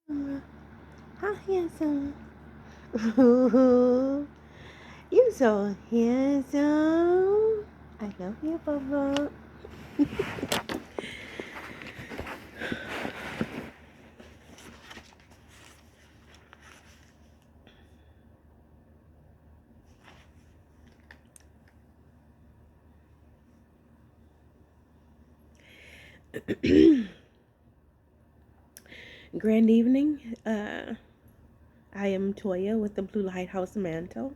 How handsome. Ooh, you so handsome. I love you, Bubba. Grand evening. I am Toya with the Blue Lighthouse Mantle.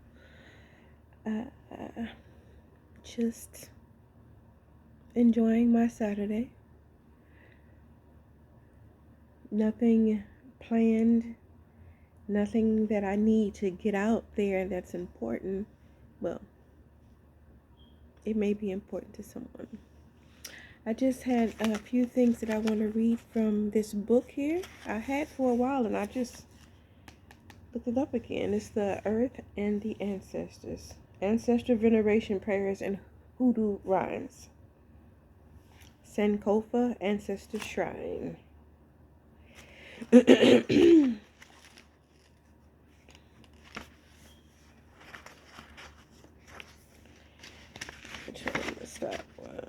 Uh, just enjoying my Saturday. Nothing planned. Nothing that I need to get out there that's important. Well, it may be important to someone. I just had a few things that I want to read from this book here. I had for a while and I just looked it up again. It's The Earth and the Ancestors. Ancestor Veneration Prayers and Hoodoo Rhymes. Sankofa Ancestor Shrine. Which one is that one?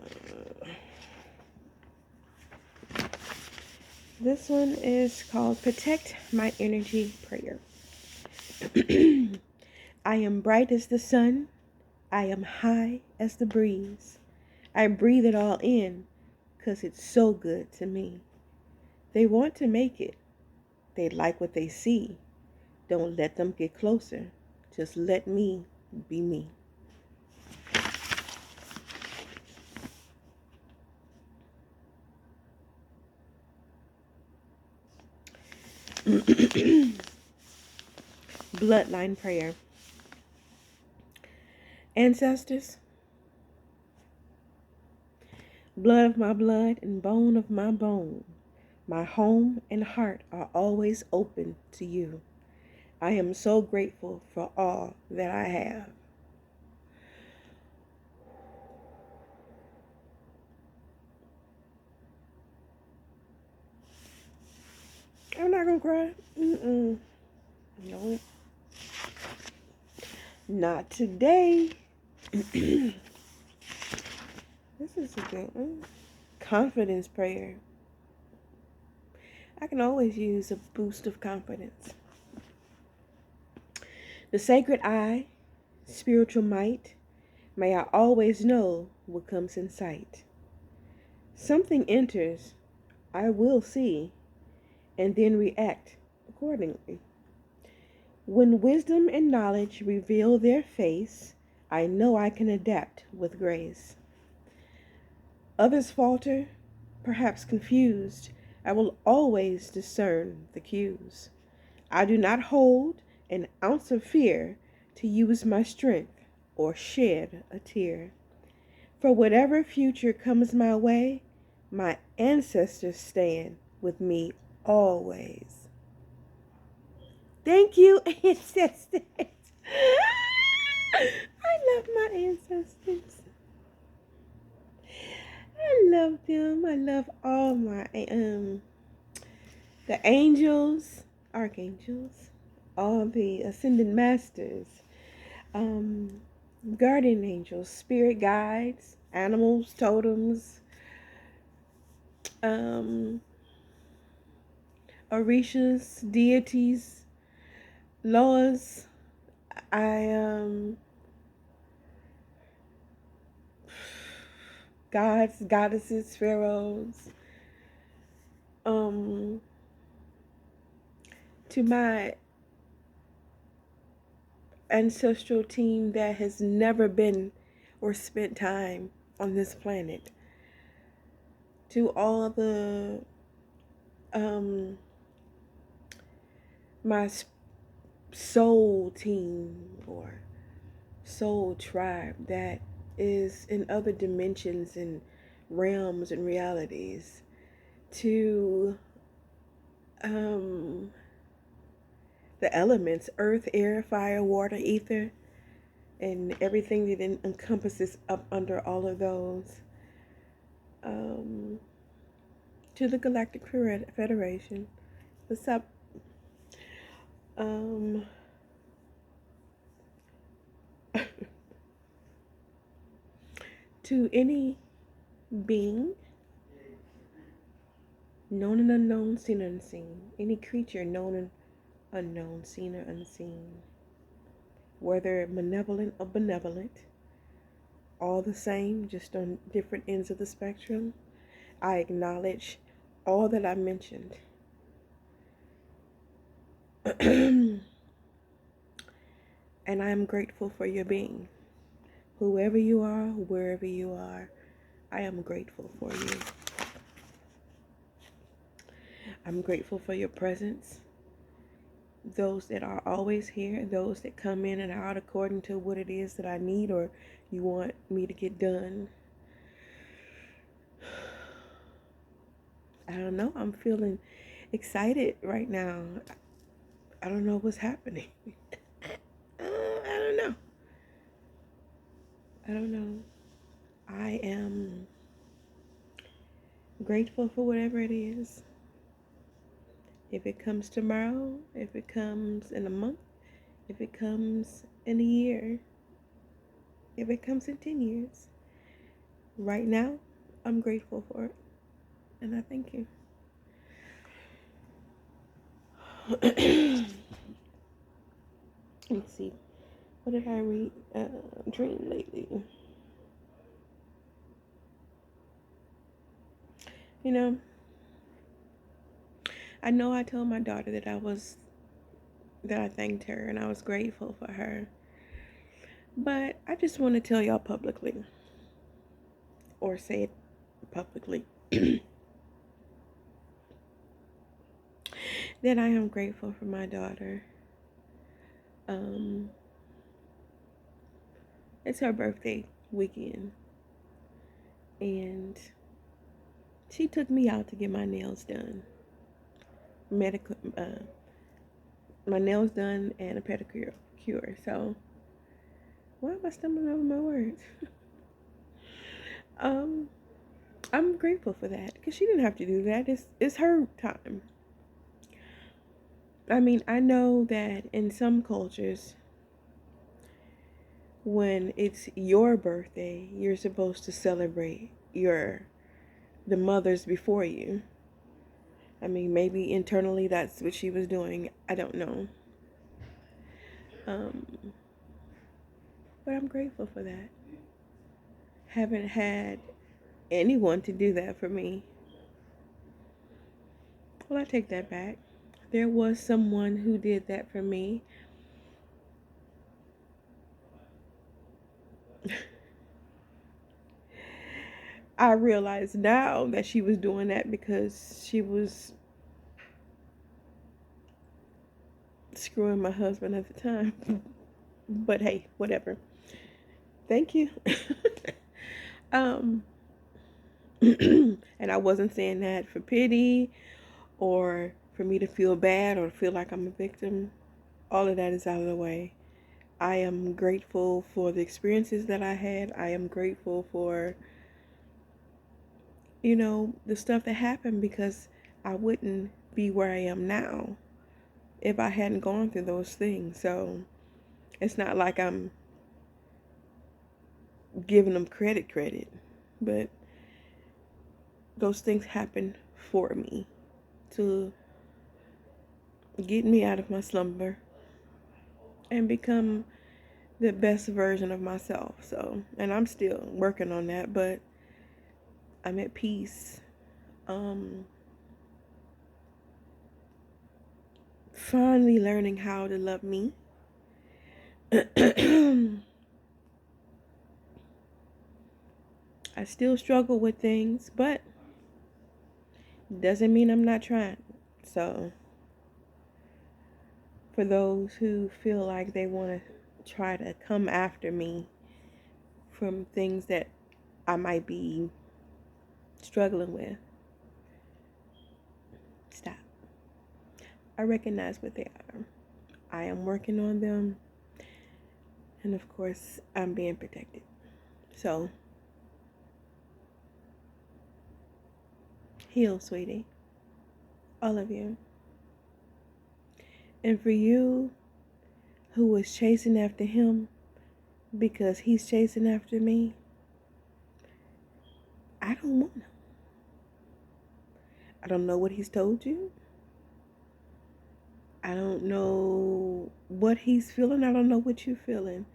This one is called Protect My Energy Prayer. I am bright as the sun. I am high as the breeze. I breathe it all in 'cause it's so good to me. They want to make it. They like what they see. Don't let them get closer. Just let me be me. Bloodline prayer. Ancestors, blood of my blood and bone of my bone, my home and heart are always open to you. I am so grateful for all that I have. I'm not gonna cry. No, not today. This is a good one. Confidence prayer. I can always use a boost of confidence. The sacred eye, spiritual might, may I always know what comes in sight. Something enters, I will see, and then react accordingly. When wisdom and knowledge reveal their face, I know I can adapt with grace. Others falter, perhaps confused. I will always discern the cues. I do not hold an ounce of fear to use my strength or shed a tear. For whatever future comes my way, my ancestors stand with me always. Thank you, ancestors. I love my ancestors. I love them. I love all my the angels, archangels, all the ascended masters, um, guardian angels, spirit guides, animals, totems, um, orishas, deities, laws. I gods, goddesses, pharaohs. Um, to my ancestral team that has never been or spent time on this planet, to all the um my soul team or soul tribe that is in other dimensions and realms and realities, to um the elements, earth, air, fire, water, ether, and everything that encompasses up under all of those, um to the Galactic Federation. What's up, Um, to any being, known and unknown, seen and unseen, any creature known and unknown, seen or unseen, whether malevolent or benevolent, all the same, just on different ends of the spectrum, I acknowledge all that I mentioned. And I am grateful for your being. Whoever you are, wherever you are, I am grateful for you. I'm grateful for your presence. Those that are always here, those that come in and out according to what it is that I need or you want me to get done. I don't know. I'm feeling excited right now. I don't know what's happening. I don't know. I don't know. I am grateful for whatever it is. If it comes tomorrow, if it comes in a month, if it comes in a year, if it comes in 10 years. Right now, I'm grateful for it. And I thank you. Let's see. What did I read? Dream lately. You know I told my daughter that I thanked her and I was grateful for her. But I just want to tell y'all publicly, or say it publicly, that I am grateful for my daughter. It's her birthday weekend, and she took me out to get my nails done. My nails done and a pedicure. So, why am I stumbling over my words? I'm grateful for that because she didn't have to do that. It's her time. I mean, I know that in some cultures, when it's your birthday, you're supposed to celebrate the mothers before you. I mean, maybe internally that's what she was doing. I don't know. Um, but I'm grateful for that. Haven't had anyone to do that for me. Well, I take that back. There was someone who did that for me. I realize now that she was doing that because she was screwing my husband at the time. But hey, whatever. Thank you. um and I wasn't saying that for pity or for me to feel bad or feel like I'm a victim. All of that is out of the way. I am grateful for the experiences that I had. I am grateful for, the stuff that happened because I wouldn't be where I am now if I hadn't gone through those things. So it's not like I'm giving them credit, but those things happen for me to get me out of my slumber and become the best version of myself. So, and I'm still working on that, but I'm at peace. Finally learning how to love me. I still struggle with things, but doesn't mean I'm not trying. So, for those who feel like they want to try to come after me from things that I might be struggling with, stop. I recognize what they are. I am working on them. And of course, I'm being protected. So, heal, sweetie. All of you. And for you who was chasing after him because he's chasing after me, I don't want him. I don't know what he's told you. I don't know what he's feeling. I don't know what you're feeling.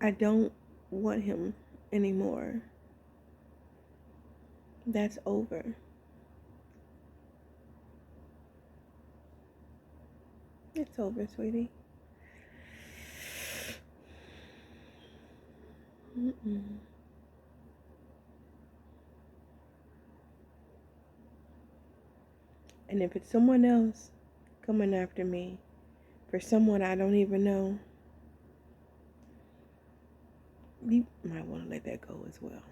I don't want him anymore. That's over. It's over, sweetie. Mm-mm. And if it's someone else coming after me for someone I don't even know, you might want to let that go as well.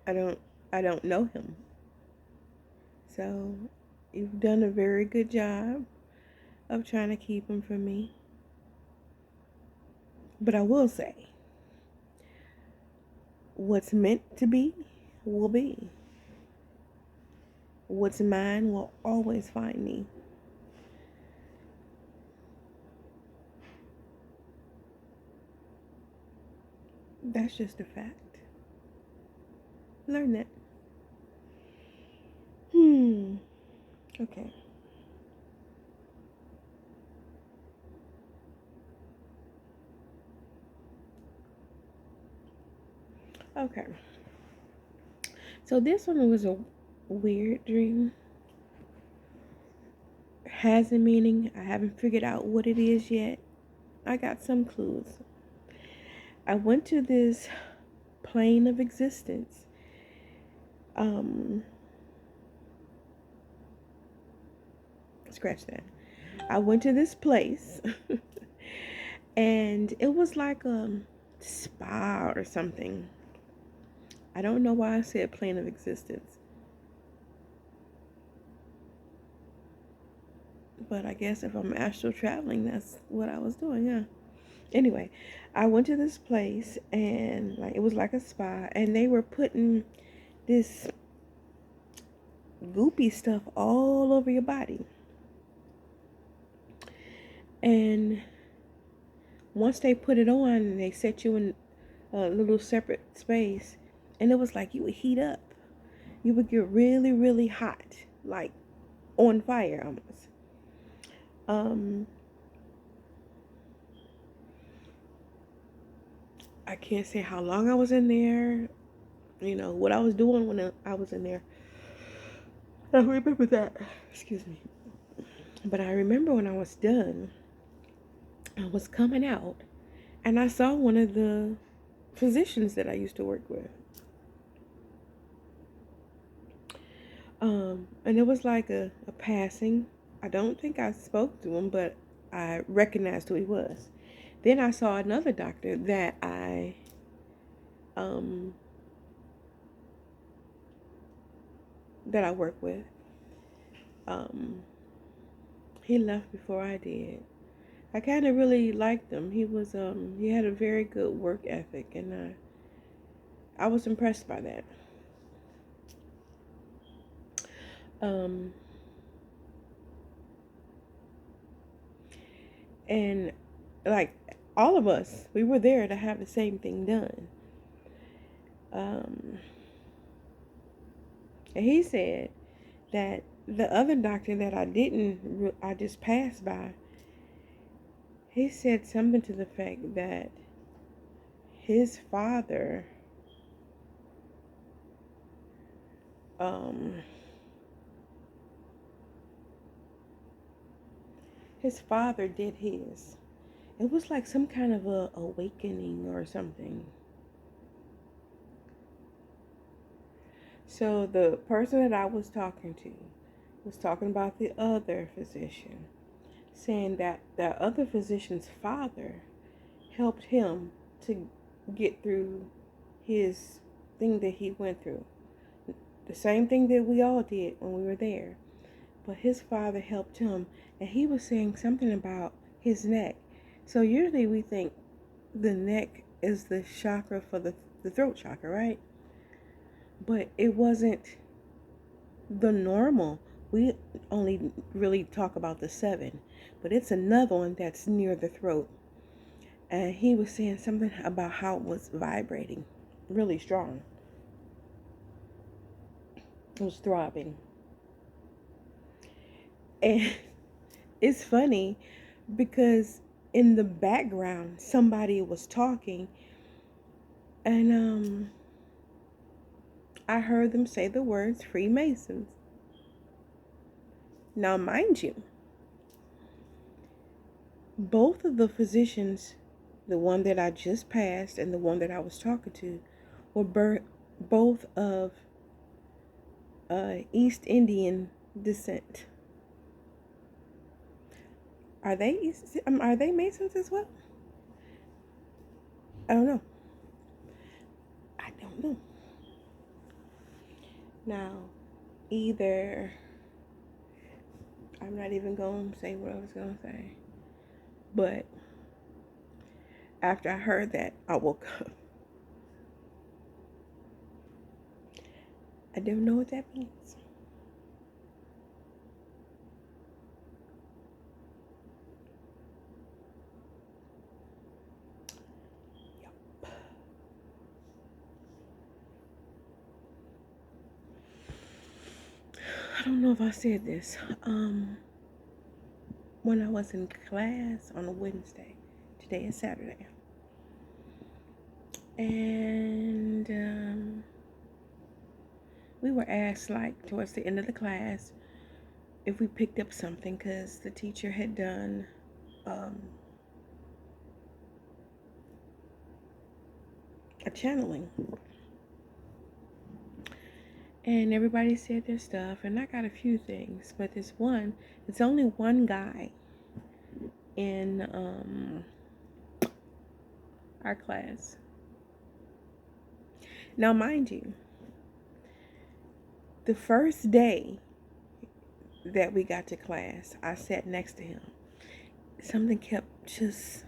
I don't I don't know him. So you've done a very good job of trying to keep him from me. But I will say, what's meant to be will be. What's mine will always find me. That's just a fact. Learn that. Okay. Okay. So this one was a weird dream. Has a meaning. I haven't figured out what it is yet. I got some clues. I went to this plane of existence. Um, Scratch that. I went to this place and it was like a spa or something. I don't know why I said plane of existence. But I guess if I'm astral traveling, that's what I was doing, yeah. Anyway, I went to this place and like it was like a spa and they were putting this goopy stuff all over your body. And once they put it on, they set you in a little separate space, and it was like you would heat up. You would get really, really hot, like on fire almost. Um, I can't say how long I was in there. You know what I was doing when I was in there. I remember that. Excuse me. But I remember when I was done, I was coming out, and I saw one of the physicians that I used to work with. And it was like a passing. I don't think I spoke to him, but I recognized who he was. Then I saw another doctor um that I work with. Um, he left before I did. I kind of really liked him. He had a very good work ethic, and I was impressed by that. Um, and like all of us, we were there to have the same thing done. Um, and he said that the other doctor that I just passed by, he said something to the fact that his father, um, his father did his. It was like some kind of a awakening or something. So the person that I was talking to was talking about the other physician, saying that the other physician's father helped him to get through his thing that he went through. The same thing that we all did when we were there. But his father helped him, and he was saying something about his neck. So usually we think the neck is the chakra for the throat chakra, right? But it wasn't the normal We only really talk about the 7, but it's another one that's near the throat. And he was saying something about how it was vibrating really strong. It was throbbing. And it's funny because in the background somebody was talking, and I heard them say the words Freemasons. Now mind you, both of the physicians, the one that I just passed and the one that I was talking to, were both of East Indian descent. Are they Masons as well? I don't know. I don't know. Now, either I'm not even going to say what I was going to say, but after I heard that, I woke up. I don't know what that means. Yep. I don't know if I said this. When I was in class on a Wednesday, today is Saturday, and we were asked, like, towards the end of the class, if we picked up something, because the teacher had done a channeling, and everybody said their stuff, and I got a few things, but it's only one guy in our class. Now mind you, the first day that we got to class, I sat next to him. Something kept just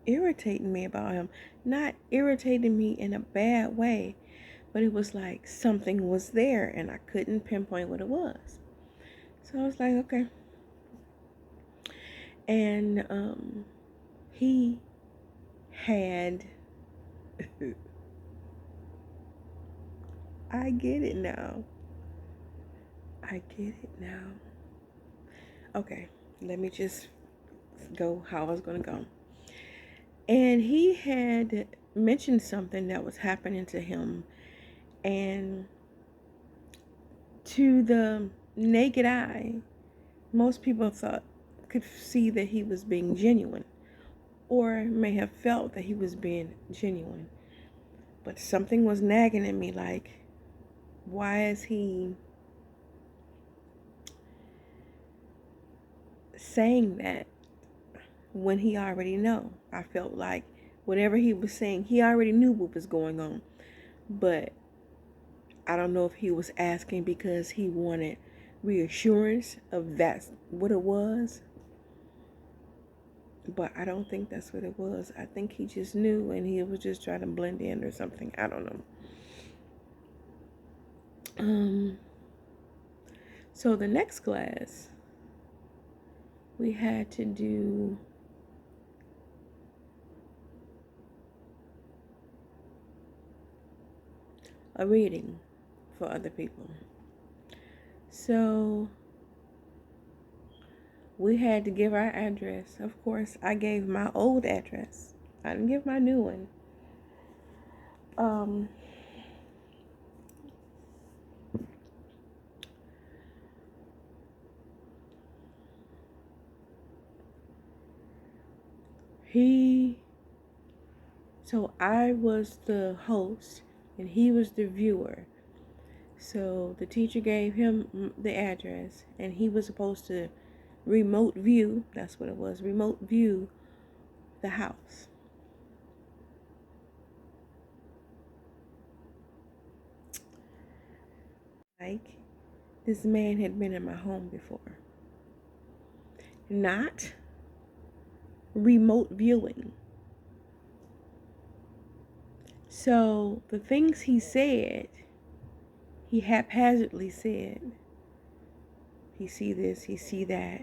irritating me about him. Not irritating me in a bad way, but it was like something was there and I couldn't pinpoint what it was. So I was like, okay. And he had I get it now. Okay, let me just go how I was going to go. And he had mentioned something that was happening to him, and to the naked eye, most people could see that he was being genuine, or may have felt that he was being genuine. But something was nagging at me, like, why is he saying that when he already know? I felt like whatever he was saying, he already knew what was going on. But I don't know if he was asking because he wanted reassurance of that's what it was. But I don't think that's what it was. I think he just knew and he was just trying to blend in or something. I don't know. So the next class, we had to do a reading for other people. So we had to give our address. Of course, I gave my old address. I didn't give my new one. So I was the host and he was the viewer. So the teacher gave him the address and he was supposed to remote view, that's what it was, remote view the house. Like, this man had been in my home before. Not remote viewing. So the things he said, he haphazardly said, he see this, he see that,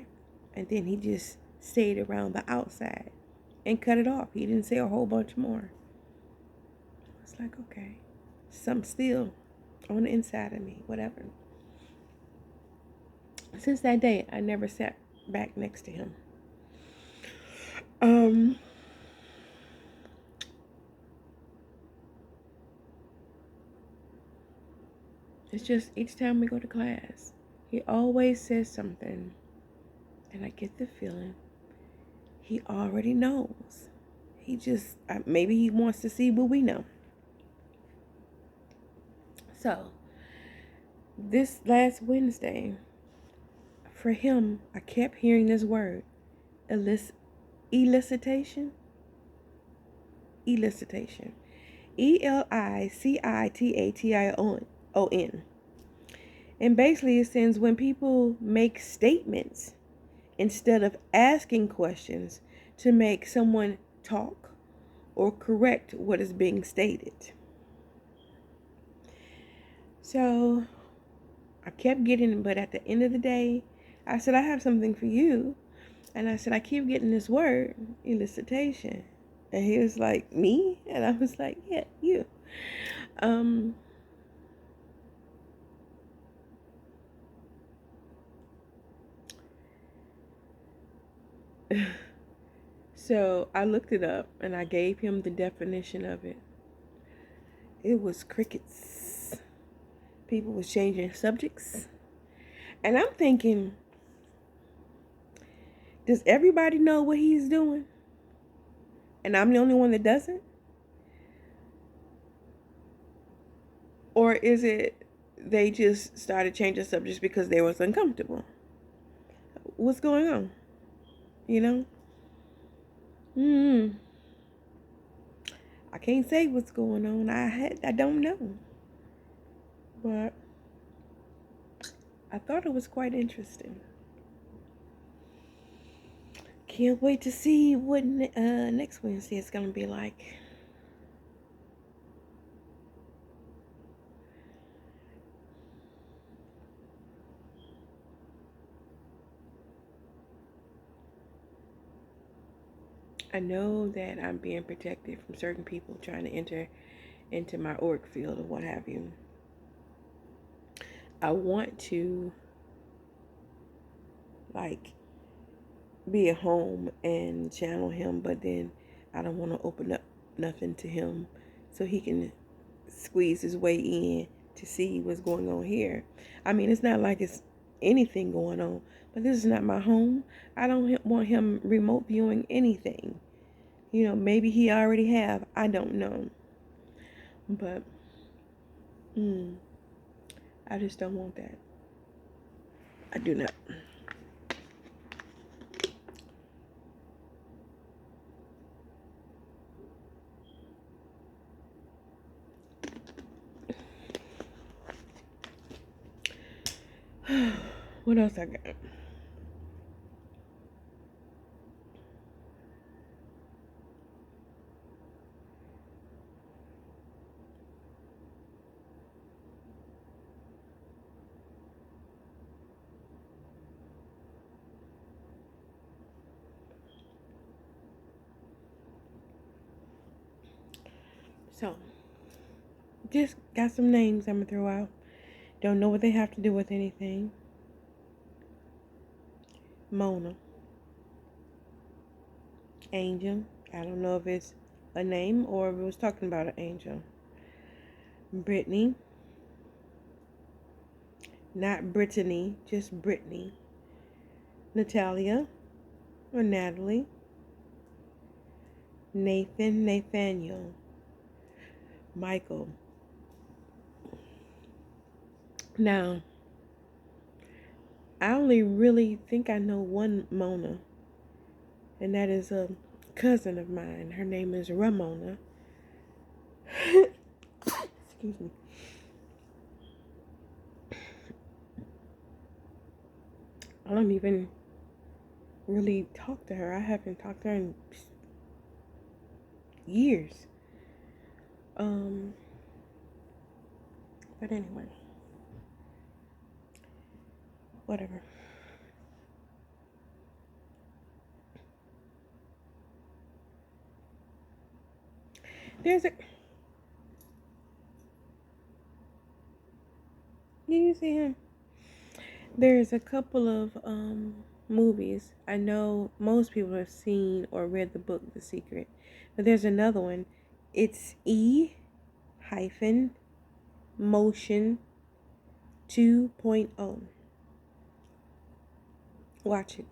and then he just stayed around the outside and cut it off. He didn't say a whole bunch more. It's like, okay, something still on the inside of me, whatever. Since that day, I never sat back next to him. It's just each time we go to class, he always says something, and I get the feeling he already knows. He just, maybe he wants to see what we know. So, this last Wednesday, for him, I kept hearing this word, elicitation. Elicitation. ELICITATION. And basically it says when people make statements instead of asking questions to make someone talk or correct what is being stated. So I kept getting it, but at the end of the day, I said, I have something for you. And I said, I keep getting this word, elicitation. And he was like, me? And I was like, yeah, you. So I looked it up and I gave him the definition of it. It was crickets. People was changing subjects. And I'm thinking, does everybody know what he's doing? And I'm the only one that doesn't? Or is it they just started changing subjects because they was uncomfortable? What's going on? You know? I can't say what's going on. I don't know. But I thought it was quite interesting. Can't wait to see what next Wednesday is going to be like. I know that I'm being protected from certain people trying to enter into my auric field or what have you. I want to be at home and channel him, but then I don't want to open up nothing to him so he can squeeze his way in to see what's going on here. I mean, it's not like it's anything going on, but this is not my home. I don't want him remote viewing anything. You know, maybe he already have. I don't know. But I just don't want that. I do not. What else I got? So, just got some names I'm going to throw out. Don't know what they have to do with anything. Mona. Angel. I don't know if it's a name or if it was talking about an angel. Brittany. Not Brittany, just Brittany. Natalia or Natalie. Nathaniel. Michael. Now, I only really think I know one Mona, and that is a cousin of mine. Her name is Ramona. Excuse me. I don't even really talk to her. I haven't talked to her in years. But anyway, whatever. There's a. You see him? There's a couple of movies. I know most people have seen or read the book The Secret. But there's another one. It's E hyphen motion 2.0. Watch it.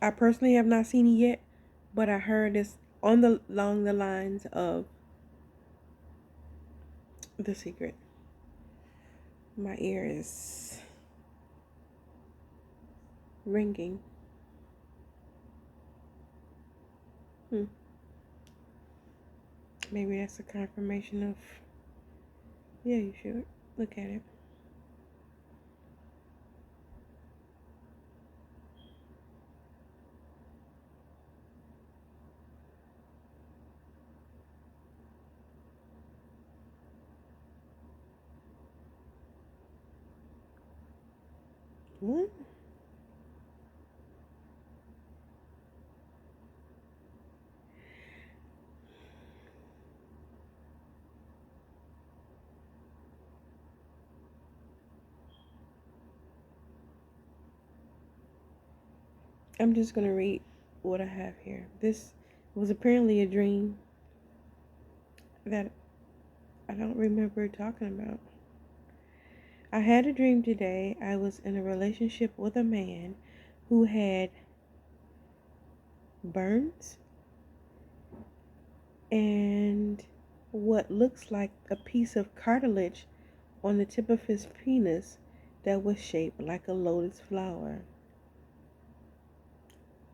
I personally have not seen it yet, but I heard it's on the along the lines of The Secret. My ear is ringing. Maybe that's a confirmation of. Yeah, you should look at it. What? I'm just gonna read what I have here. This was apparently a dream that I don't remember talking about. I had a dream today. I was in a relationship with a man who had burns and what looks like a piece of cartilage on the tip of his penis that was shaped like a lotus flower.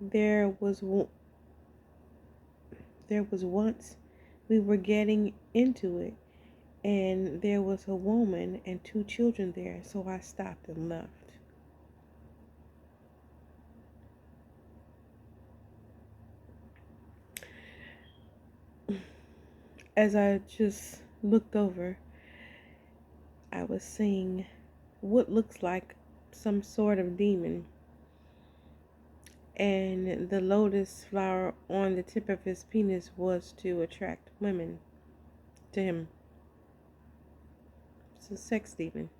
There was once we were getting into it, and there was a woman and 2 children there, so I stopped and left. As I just looked over, I was seeing what looks like some sort of demon, and the lotus flower on the tip of his penis was to attract women to him. It's a sex demon.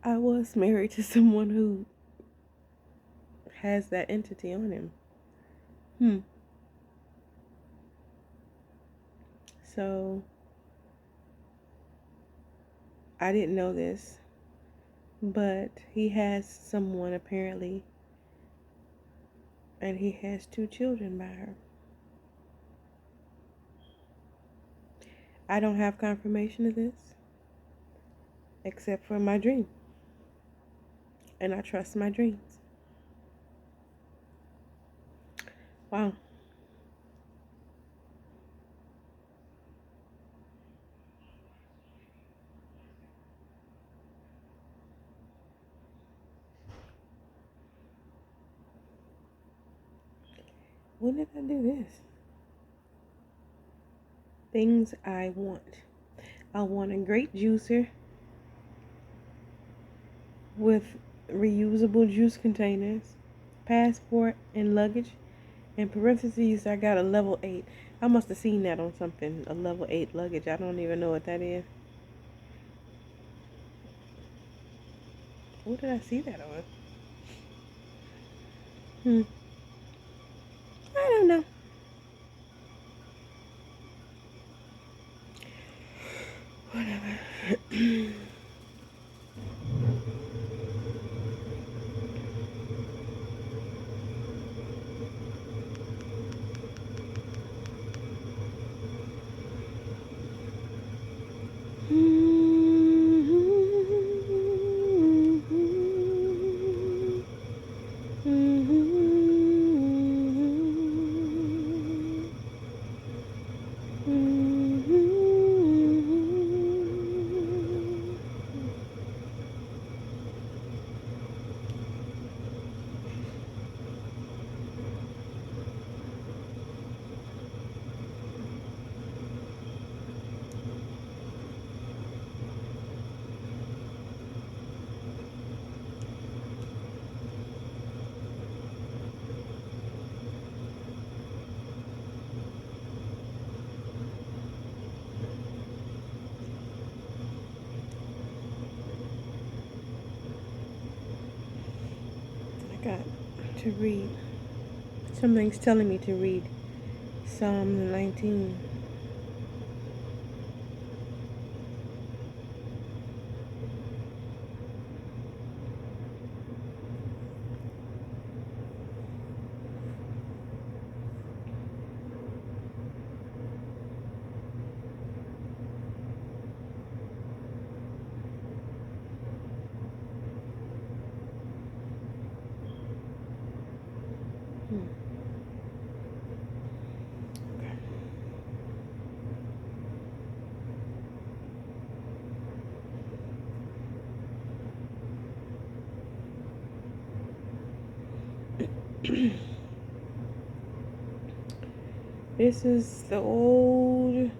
I was married to someone who has that entity on him. So I didn't know this, but he has someone apparently, and he has 2 children by her. I don't have confirmation of this except for my dream, and I trust my dreams. Wow. When did I do this? Things I want. I want a great juicer with reusable juice containers, passport, and luggage. In parentheses, I got a level 8. I must have seen that on something. A level 8 luggage. I don't even know what that is. What did I see that on? I don't know. Whatever. to read. Something's telling me to read Psalm 19. This is the old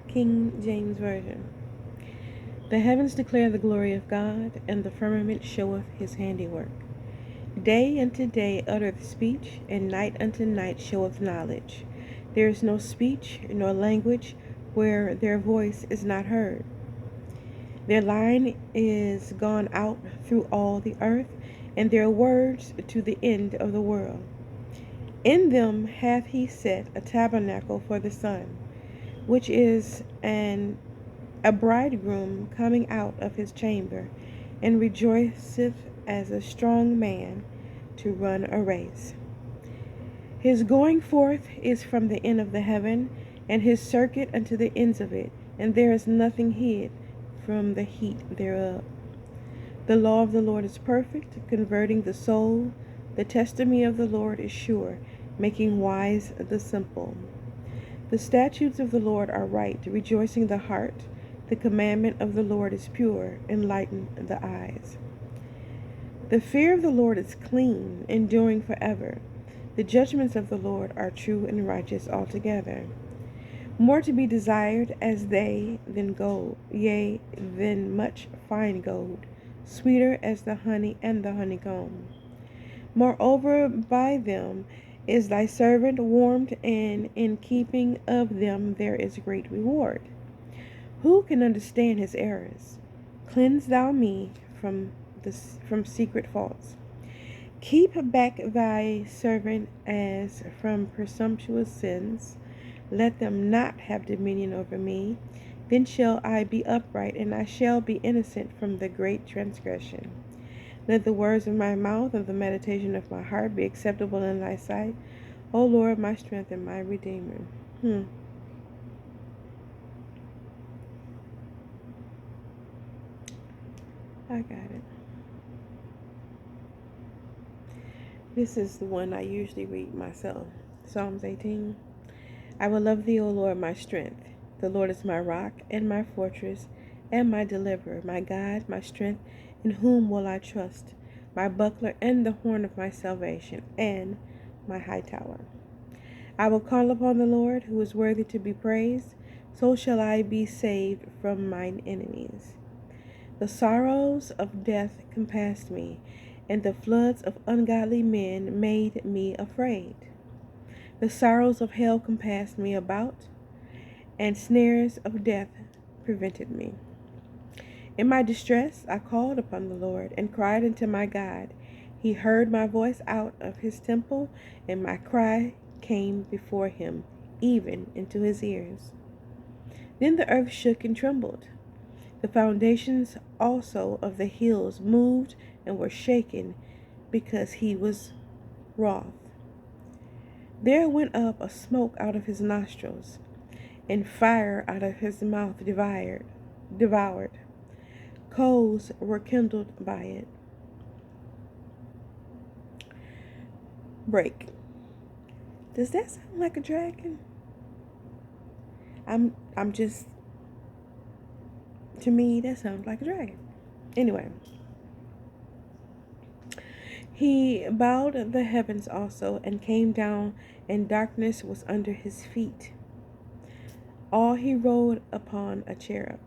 King James Version. The heavens declare the glory of God, and the firmament showeth his handiwork. Day unto day uttereth speech, and night unto night showeth knowledge. There is no speech nor language where their voice is not heard. Their line is gone out through all the earth, and their words to the end of the world. In them hath he set a tabernacle for the sun, which is a bridegroom coming out of his chamber, and rejoiceth as a strong man to run a race. His going forth is from the end of the heaven, and his circuit unto the ends of it, and there is nothing hid from the heat thereof. The law of the Lord is perfect, converting the soul. The testimony of the Lord is sure, making wise the simple. The statutes of the Lord are right, rejoicing the heart. The commandment of the Lord is pure, enlightening the eyes. The fear of the Lord is clean, enduring forever. The judgments of the Lord are true and righteous altogether. More to be desired as they than gold, yea, than much fine gold, sweeter as the honey and the honeycomb. Moreover, by them is thy servant warmed, and in keeping of them there is great reward. Who can understand his errors? Cleanse thou me from secret faults. Keep back thy servant as from presumptuous sins. Let them not have dominion over me. Then shall I be upright, and I shall be innocent from the great transgression. Let the words of my mouth and the meditation of my heart be acceptable in thy sight, O Lord, my strength and my redeemer. I got it. This is the one I usually read myself. Psalms 18. I will love thee, O Lord, my strength. The Lord is my rock and my fortress and my deliverer, my God, my strength, in whom will I trust, my buckler and the horn of my salvation, and my high tower. I will call upon the Lord, who is worthy to be praised. So shall I be saved from mine enemies. The sorrows of death compassed me, and the floods of ungodly men made me afraid. The sorrows of hell compassed me about, and snares of death prevented me. In my distress I called upon the Lord, and cried unto my God. He heard my voice out of his temple, and my cry came before him, even into his ears. Then the earth shook and trembled. The foundations also of the hills moved and were shaken, because he was wroth. There went up a smoke out of his nostrils, and fire out of his mouth devoured. Coals were kindled by it. Break. Does that sound like a dragon? I'm just, to me, that sounds like a dragon. Anyway. He bowed the heavens also, and came down, and darkness was under his feet. And he rode upon a cherub,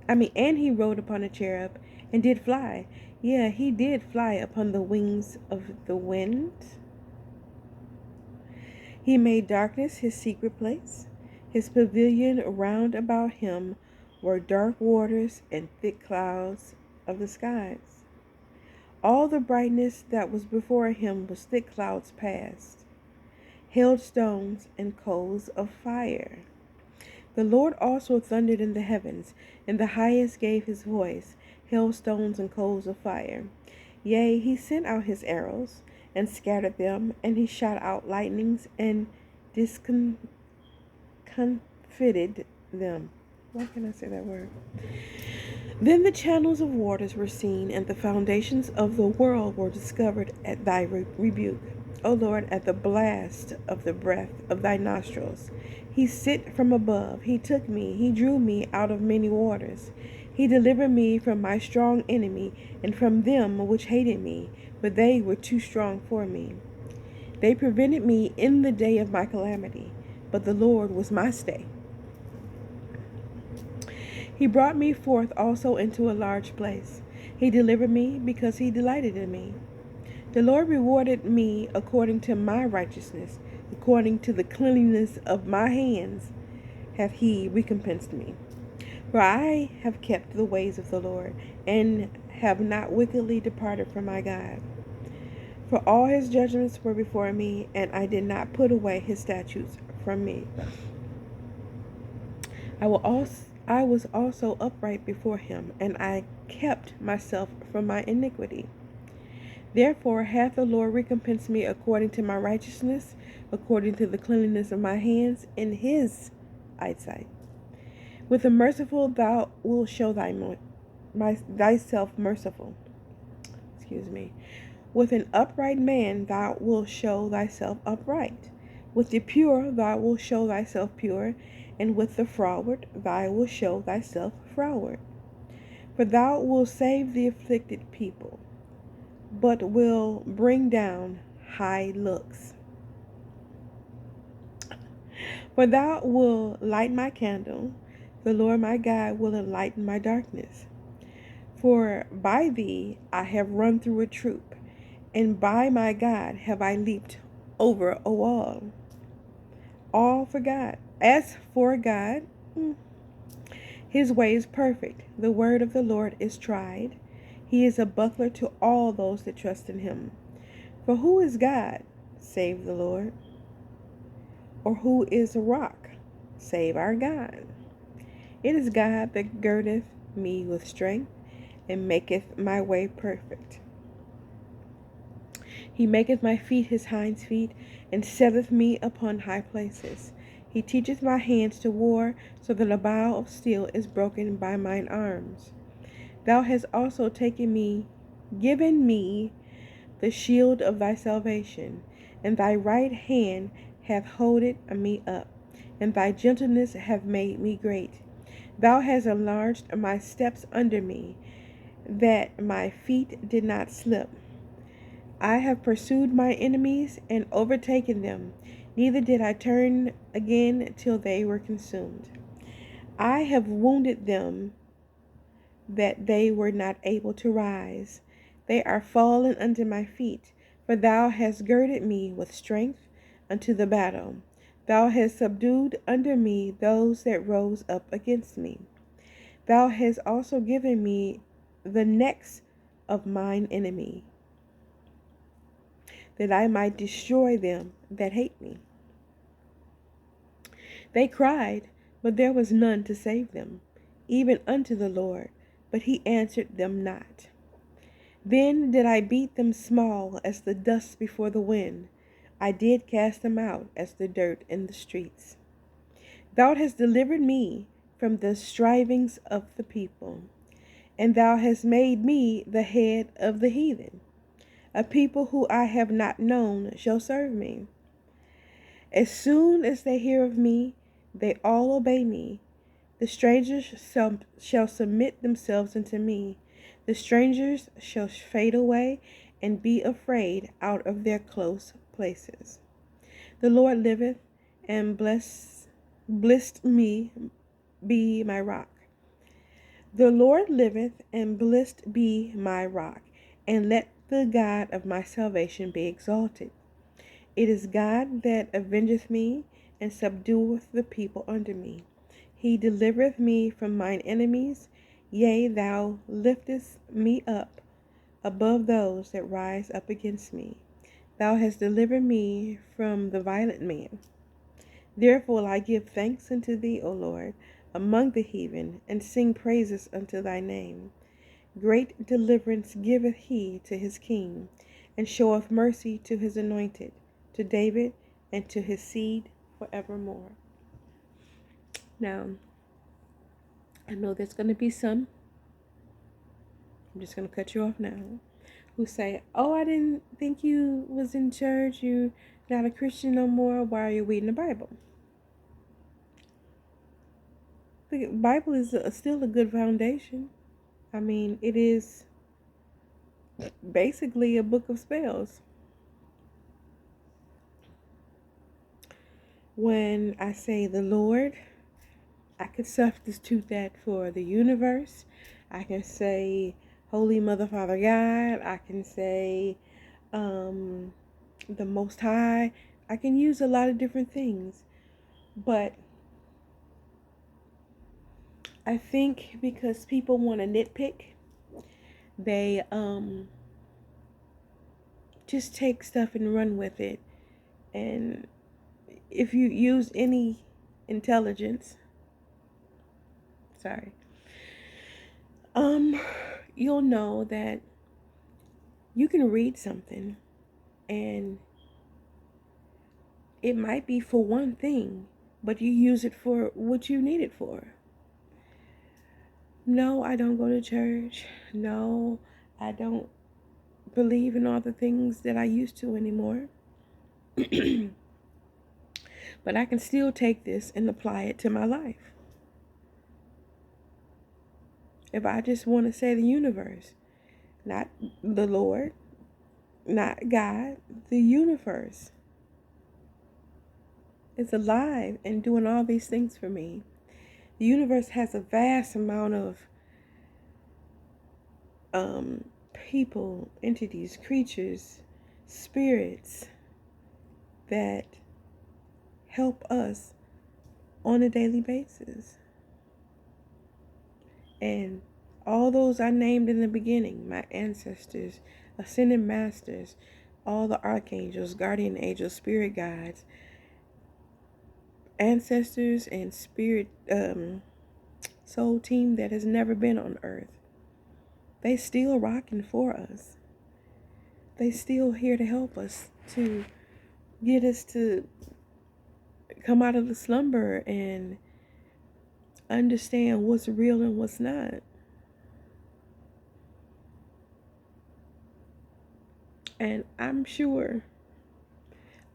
and did fly. Yeah, he did fly upon the wings of the wind. He made darkness his secret place. His pavilion round about him were dark waters and thick clouds of the skies. All the brightness that was before him was thick clouds past, hailstones and coals of fire. The Lord also thundered in the heavens, and the highest gave his voice, hailstones and coals of fire. Yea, he sent out his arrows, and scattered them, and he shot out lightnings, and discomfited them. Why can I say that word? Then the channels of waters were seen, and the foundations of the world were discovered at thy rebuke. O Lord, at the blast of the breath of thy nostrils. He sit from above, he took me, he drew me out of many waters. He delivered me from my strong enemy, and from them which hated me, but they were too strong for me. They prevented me in the day of my calamity, but the Lord was my stay. He brought me forth also into a large place. He delivered me because he delighted in me. The Lord rewarded me according to my righteousness, according to the cleanliness of my hands hath he recompensed me. For I have kept the ways of the Lord, and have not wickedly departed from my God. For all his judgments were before me, and I did not put away his statutes from me. I was also upright before him, and I kept myself from my iniquity. Therefore hath the Lord recompensed me according to my righteousness, according to the cleanliness of my hands in his eyesight. With the merciful thou wilt show thyself merciful. With an upright man thou wilt show thyself upright. With the pure thou wilt show thyself pure, and with the froward thou wilt show thyself froward. For thou wilt save the afflicted people, but will bring down high looks. For thou wilt light my candle, the Lord my God will enlighten my darkness. For by thee I have run through a troop, and by my God have I leaped over a wall. All for God. As for God, his way is perfect. The word of the Lord is tried. He is a buckler to all those that trust in him. For who is God, save the Lord? Or who is a rock, save our God? It is God that girdeth me with strength, and maketh my way perfect. He maketh my feet his hinds feet, and setteth me upon high places. He teacheth my hands to war, so that a bow of steel is broken by mine arms. Thou hast also given me the shield of thy salvation, and thy right hand hath holded me up, and thy gentleness hath made me great. Thou hast enlarged my steps under me, that my feet did not slip. I have pursued my enemies and overtaken them, neither did I turn again till they were consumed. I have wounded them that they were not able to rise. They are fallen under my feet, for thou hast girded me with strength unto the battle. Thou hast subdued under me those that rose up against me. Thou hast also given me the necks of mine enemy, that I might destroy them that hate me. They cried, but there was none to save them, even unto the Lord, but he answered them not. Then did I beat them small as the dust before the wind. I did cast them out as the dirt in the streets. Thou hast delivered me from the strivings of the people, and thou hast made me the head of the heathen. A people who I have not known shall serve me. As soon as they hear of me, they all obey me. The strangers shall submit themselves unto me. The strangers shall fade away and be afraid out of their close places. The Lord liveth, and blessed me be my rock. The Lord liveth, and blessed be my rock, and let the God of my salvation be exalted. It is God that avengeth me, and subdueth the people under me. He delivereth me from mine enemies. Yea, thou liftest me up above those that rise up against me. Thou hast delivered me from the violent man. Therefore will I give thanks unto thee, O Lord, among the heathen, and sing praises unto thy name. Great deliverance giveth he to his king, and showeth mercy to his anointed, to David, and to his seed forevermore. Now, I know there's going to be some, I'm just going to cut you off now, who say, oh, I didn't think you was in church, you're not a Christian no more, why are you reading the Bible? The Bible is still a good foundation. I mean, it is basically a book of spells. When I say the Lord, I could substitute that for the universe. I can say Holy Mother, Father, God. I can say the Most High. I can use a lot of different things. But I think because people want to nitpick, they just take stuff and run with it. And if you use any intelligence, you'll know that you can read something and it might be for one thing, but you use it for what you need it for. No, I don't go to church. No, I don't believe in all the things that I used to anymore. But I can still take this and apply it to my life. If I just want to say the universe, not the Lord, not God, the universe is alive and doing all these things for me. The universe has a vast amount of people, entities, creatures, spirits that help us on a daily basis. And all those I named in the beginning, my ancestors, ascended masters, all the archangels, guardian angels, spirit guides, ancestors and spirit soul team that has never been on earth, they still rocking for us. They still here to help us, to get us to come out of the slumber and understand what's real and what's not. And I'm sure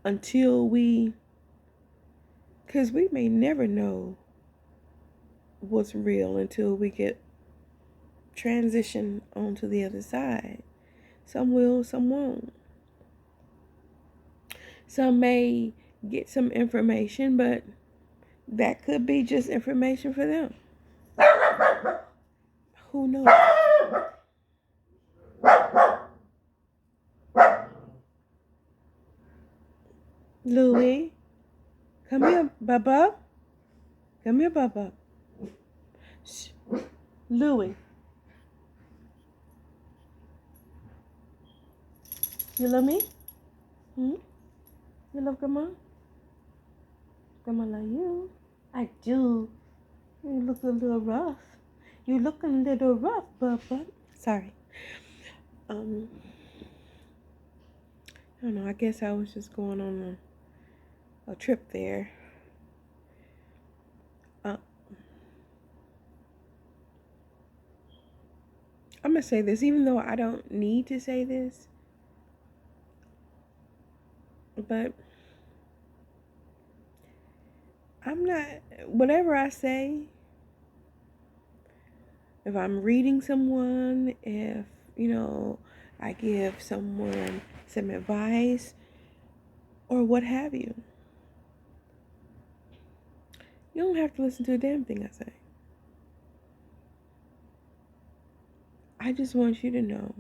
until because we may never know what's real until we get transition onto the other side. Some will, some won't. Some may get some information, but that could be just information for them. Who knows? Louie, come here, Bubba. Come here, Bubba. Shh. Louie. You love me? You love Grandma? Grandma love you. I do. You look a little rough. You look a little rough, Bubba. Sorry. I don't know. I guess I was just going on a trip there. I'm going to say this, even though I don't need to say this, but I'm not, whatever I say, if I'm reading someone, if, I give someone some advice or what have you, you don't have to listen to a damn thing I say. I just want you to know,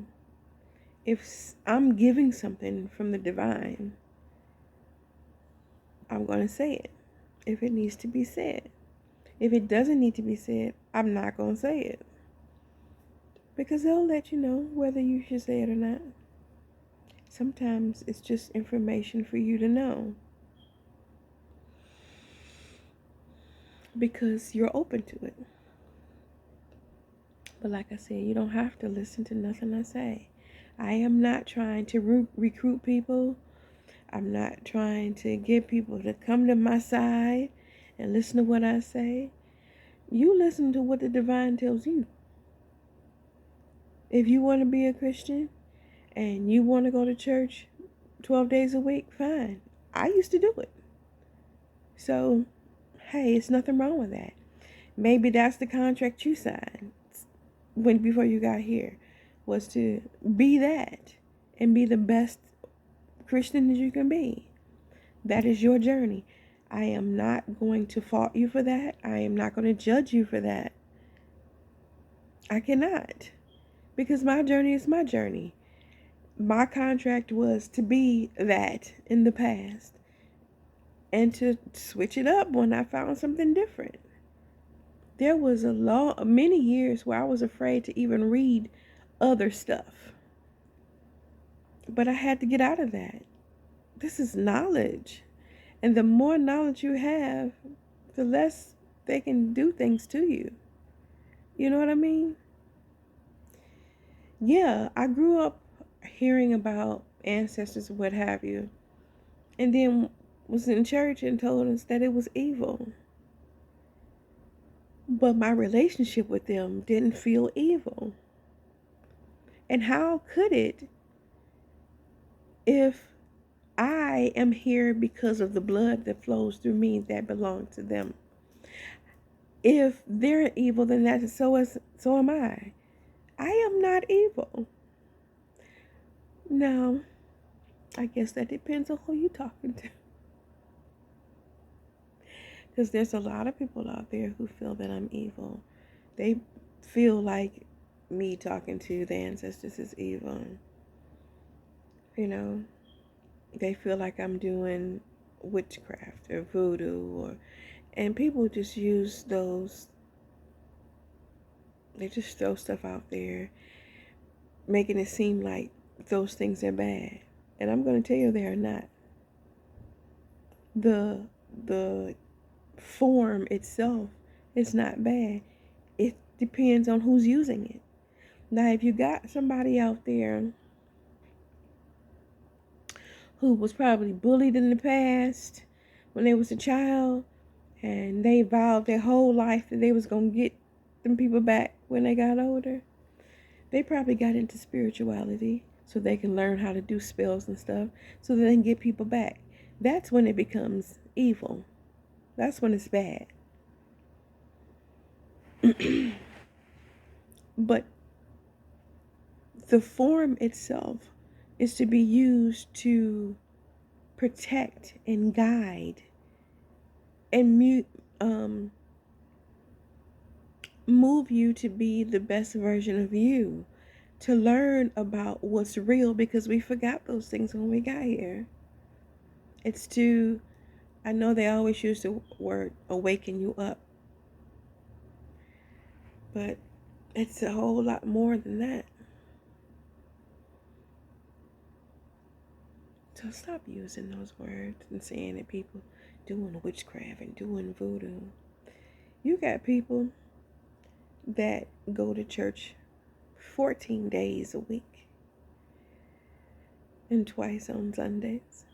if I'm giving something from the divine, I'm going to say it if it needs to be said. If it doesn't need to be said, I'm not going to say it. because they'll let you know whether you should say it or not. Sometimes it's just information for you to know because you're open to it. But like I said, you don't have to listen to nothing I say. I am not trying to recruit people. I'm not trying to get people to come to my side and listen to what I say. You listen to what the divine tells you. If you want to be a Christian and you want to go to church 12 days a week, fine. I used to do it. So, hey, it's nothing wrong with that. Maybe that's the contract you signed before you got here, was to be that and be the best Christian that you can be. That is your journey. I am not going to fault you for that. I am not going to judge you for that. I cannot. Because my journey is my journey. My contract was to be that in the past and to switch it up when I found something different. There was many years where I was afraid to even read other stuff. But I had to get out of that. This is knowledge. And the more knowledge you have, the less they can do things to you. You know what I mean? Yeah, I grew up hearing about ancestors, what have you, and then was in church and told us that it was evil. But my relationship with them didn't feel evil. And how could it if I am here because of the blood that flows through me that belongs to them? If they're evil, then so am I. I am not evil. Now, I guess that depends on who you're talking to. Because there's a lot of people out there who feel that I'm evil. They feel like me talking to the ancestors is evil. You know, they feel like I'm doing witchcraft or voodoo, and people just use those. They just throw stuff out there, making it seem like those things are bad. And I'm going to tell you they are not. The form itself is not bad. It depends on who's using it. Now, if you got somebody out there who was probably bullied in the past when they was a child, and they vowed their whole life that they was going to get them people back when they got older, they probably got into spirituality so they can learn how to do spells and stuff so that they can get people back. That's when it becomes evil. That's when it's bad. But the form itself is to be used to protect and guide and move you to be the best version of you, to learn about what's real, because we forgot those things when we got here. It's to, I know they always use the word awaken you up, but it's a whole lot more than that. So stop using those words and saying that people doing witchcraft and doing voodoo. You got people that go to church 14 days a week and twice on Sundays.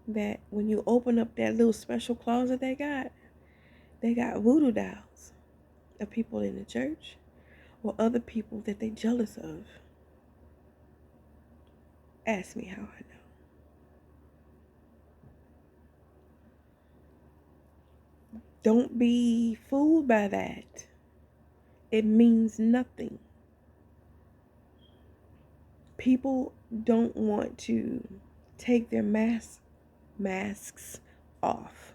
That when you open up that little special closet they got voodoo dolls of people in the church or other people that they jealous of. Ask me how I know. Don't be fooled by that. It means nothing. People don't want to take their masks off.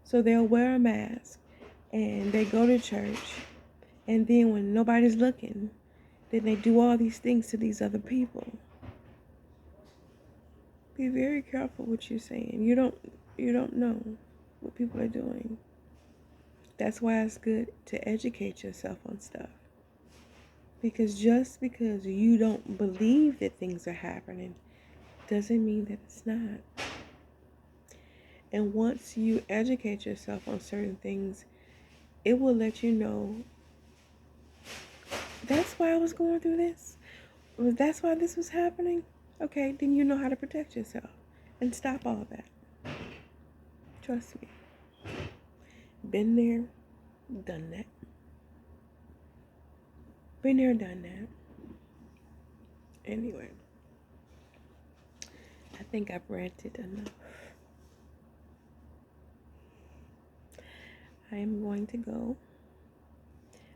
So they'll wear a mask and they go to church, and then when nobody's looking, then they do all these things to these other people. Be very careful what you're saying. You don't know what people are doing. That's why it's good to educate yourself on stuff. Because just because you don't believe that things are happening doesn't mean that it's not. And once you educate yourself on certain things, it will let you know that's why I was going through this. That's why this was happening. Okay, then you know how to protect yourself and stop all that. Trust me. Been there, done that. Been there, done that. Anyway, I think I've ranted enough. I am going to go.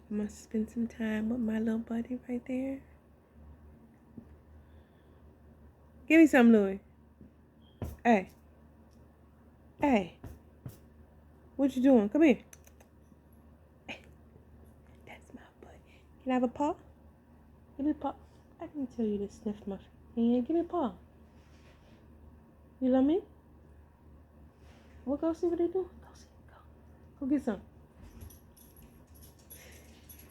I'm going to spend some time with my little buddy right there. Give me some, Louis. Hey. Hey. What you doing? Come here. Hey. That's my buddy. Can I have a paw? Give me a paw. I can tell you to sniff my hand. Give me a paw. You love me? We'll go see what they do. Go see. Go. Go get some.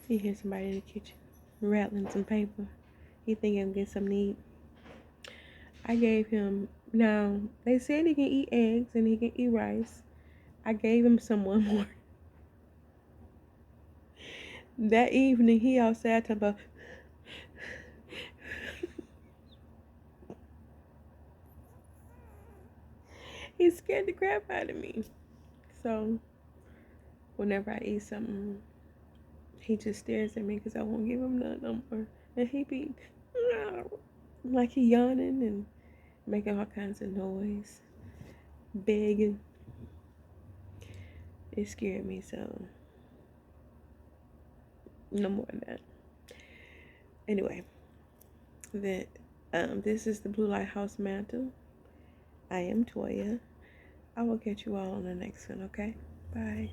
You hear somebody in the kitchen rattling some paper. He think I'm getting something to eat. I gave him, now, they said he can eat eggs and he can eat rice. I gave him some one more. That evening, he outside talking about, he scared the crap out of me. So, whenever I eat something, he just stares at me because I won't give him none no more. And he be, like he yawning and making all kinds of noise, begging. It scared me, so no more of that. Anyway, this is the Blue Lighthouse Mantle. I am Toya. I will catch you all on the next one, okay? Bye.